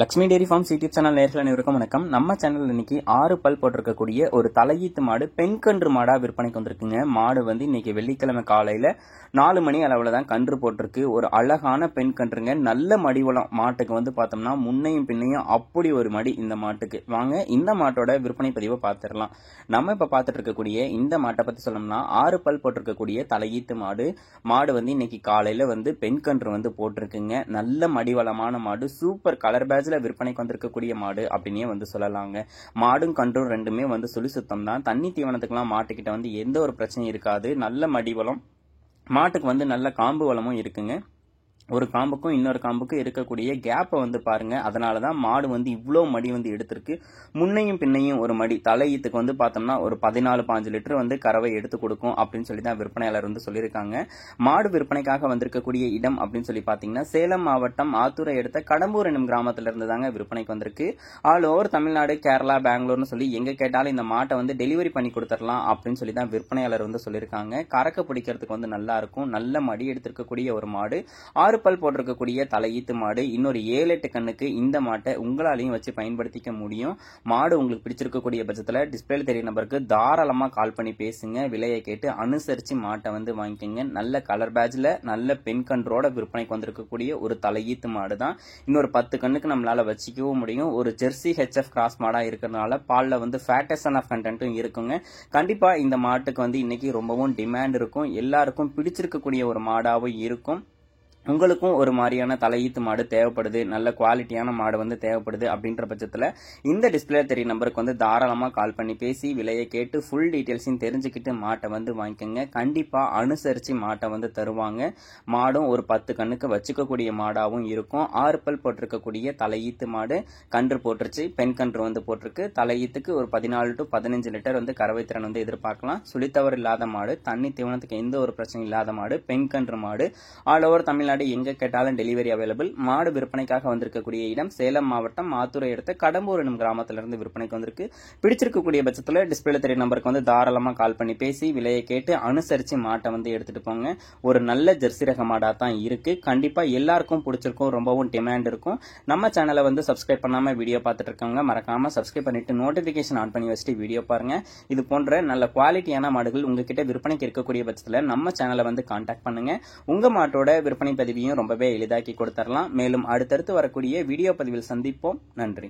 Lakshmi dairy farms YouTube channel நேயர்கள் அனைவருக்கும் வணக்கம். நம்ம சேனல் இன்னைக்கு 6 பல் போட்டிருக்கக்கூடிய ஒரு தலையீத்து மாடு பெண் கன்று மாடா விற்பனைக்கு வந்திருக்குங்க. மாடு வந்து இன்னைக்கு வெள்ளிக்கிழமை காலையில 4 மணி அளவுல தான் கன்று போட்டிருக்கு. ஒரு அழகான பெண் கன்றுங்க. நல்ல மடிவளம் மாட்டுக்கு வந்து பார்த்தோம்னா முன்னையும் பின்னையும் அப்படி ஒரு மடி இந்த மாட்டுக்கு. வாங்க இந்த மாட்டோட விற்பனை பதிவை பார்த்துடலாம். நம்ம இப்ப பார்த்துட்டு இருக்கக்கூடிய இந்த மாட்டை பத்தி சொல்லணும்னா 6 பல் போட்டிருக்கக்கூடிய தலையீத்து மாடு. மாடு வந்து இன்னைக்கு காலையில வந்து பெண் கன்று வந்து போட்டிருக்குங்க. நல்ல மடிவளமான மாடு, சூப்பர் கலர் விற்பனைக்கு வந்திருக்கக்கூடிய மாடு அப்படின்னே வந்து சொல்லலாங்க. மாடும் கன்றும் ரெண்டுமே வந்து சுழி சுத்தம் தான். தண்ணி தீவனத்துக்குலாம் மாட்டுக்கிட்ட வந்து எந்த ஒரு பிரச்சனையும் இருக்காது. நல்ல மடிவளம் மாட்டுக்கு வந்து நல்ல காம்பு வளமும் இருக்குங்க. ஒரு காம்புக்கும் இன்னொரு காம்புக்கும் இருக்கக்கூடிய கேப்பை வந்து பாருங்க. அதனாலதான் மாடு வந்து இவ்வளோ மடி வந்து எடுத்திருக்கு. முன்னையும் பின்னையும் ஒரு மடி தலையீத்துக்கு வந்து பார்த்தோம்னா ஒரு 14-15 லிட்டர் வந்து கறவை எடுத்து கொடுக்கும் அப்படின்னு சொல்லி தான் விற்பனையாளர் வந்து சொல்லியிருக்காங்க. மாடு விற்பனைக்காக வந்திருக்கக்கூடிய இடம் அப்படின்னு சொல்லி பார்த்தீங்கன்னா சேலம் மாவட்டம் ஆத்தூரை எடுத்த கடம்பூர் என்னும் கிராமத்துல இருந்து தாங்க விற்பனைக்கு வந்திருக்கு. ஆல் ஓவர் தமிழ்நாடு, கேரளா, பெங்களூர்னு சொல்லி எங்க கேட்டாலும் இந்த மாட்டை வந்து டெலிவரி பண்ணி கொடுத்துடலாம் அப்படின்னு சொல்லி தான் விற்பனையாளர் வந்து சொல்லியிருக்காங்க. கறக்க பிடிக்கிறதுக்கு வந்து நல்லா இருக்கும். நல்ல மடி எடுத்திருக்கக்கூடிய ஒரு மாடு, 6 பல் போட்டிருக்கக்கூடிய தலையீத்து மாடு. இன்னொரு 7-8 கண்ணுக்கு இந்த மாட்டை உங்களாலையும் வச்சு பயன்படுத்திக்க முடியும். மாடு உங்களுக்கு பிடிச்சிருக்கக்கூடிய பட்சத்தில் டிஸ்பிளேல தெரிய நம்பருக்கு தாராளமா கால் பண்ணி பேசுங்க. விலையை கேட்டு அனுசரிச்சு மாட்டை வந்து வாங்கிக்கோங்க. நல்ல கலர் பேட்ஜ்ல நல்ல பெண் கன்றோட விற்பனைக்கு வந்திருக்கக்கூடிய ஒரு தலையீத்து மாடு தான். இன்னொரு 10 கண்ணுக்கு நம்மளால வச்சுக்கவும் முடியும். ஒரு ஜெர்சி HF கிராஸ் மாடா இருக்கிறதுனால பால்ல வந்து ஃபேட்டஸன் ஆஃப் கண்டென்ட்டும் இருக்குங்க. கண்டிப்பா இந்த மாட்டுக்கு வந்து இன்னைக்கு ரொம்பவும் டிமாண்ட் இருக்கும். எல்லாருக்கும் பிடிச்சிருக்கக்கூடிய ஒரு மாடாவும் இருக்கும். உங்களுக்கும் ஒரு மாதிரியான தலையீத்து மாடு தேவைப்படுது, நல்ல குவாலிட்டியான மாடு வந்து தேவைப்படுது அப்படின்ற பட்சத்தில் இந்த டிஸ்பிளே தெரிய நம்பருக்கு வந்து தாராளமாக கால் பண்ணி பேசி விலையை கேட்டு ஃபுல் டீட்டெயில்ஸையும் தெரிஞ்சுக்கிட்டு மாட்டை வந்து வாங்கிக்கோங்க. கண்டிப்பாக அனுசரித்து மாட்டை வந்து தருவாங்க. மாடும் ஒரு 10 கண்ணுக்கு வச்சுக்கக்கூடிய மாடாகவும் இருக்கும். 6 பல் போட்டிருக்கக்கூடிய தலையீத்து மாடு. கன்று போட்டுருச்சு, பெண் கன்று வந்து போட்டிருக்கு. தலையீத்துக்கு ஒரு 14 to 15 லிட்டர் வந்து கறவை திறன் வந்து எதிர்பார்க்கலாம். சுழித்தவர் இல்லாத மாடு, தண்ணி தீவனத்துக்கு எந்த ஒரு பிரச்சனையும் இல்லாத மாடு, பெண் கன்று மாடு. ஆல் ஓவர் தமிழ்நாடு எங்க கேட்டாலும் டெலிவரி அவைலபிள். மாடு விற்பனைக்காக வந்திருக்கக்கூடிய இடம் சேலம் மாவட்டம் ஆத்தூரை எடுத்த கடம்பூர் என்னும் கிராமத்திலிருந்து விற்பனைக்கு வந்திருக்கு. பிடிச்சிருக்கக்கூடிய பட்சத்தில் டிஸ்பிளே தெரிய நம்பருக்கு வந்து தாராளமா கால் பண்ணி பேசி விலையை கேட்டு அனுசரிச்சு மாட்டை வந்து எடுத்துட்டு போங்க. ஒரு நல்ல ஜெர்சி ரக மாடா தான் இருக்கு. கண்டிப்பா எல்லாருக்கும் பிடிச்சிருக்கும். ரொம்பவும் டிமாண்ட் இருக்கும். நம்ம சேனலை வந்து சப்ஸ்கிரைப் பண்ணாம வீடியோ பார்த்துட்டு இருக்காங்க, மறக்காம சப்ஸ்கிரைப் பண்ணிட்டு நோட்டிபிகேஷன் ஆன் பண்ணி வச்சுட்டு வீடியோ பாருங்க. இது போன்ற நல்ல குவாலிட்டியான மாடுகள் உங்ககிட்ட விற்பனைக்கு இருக்கக்கூடிய பட்சத்தில் நம்ம சேனலை வந்து கான்டாக்ட் பண்ணுங்க. உங்க மாட்டோட விற்பனை பதிவையும் ரொம்பவே எளிதாக்கி கொடுத்துடலாம். மேலும் அடுத்தடுத்து வரக்கூடிய வீடியோ பதிவில் சந்திப்போம். நன்றி.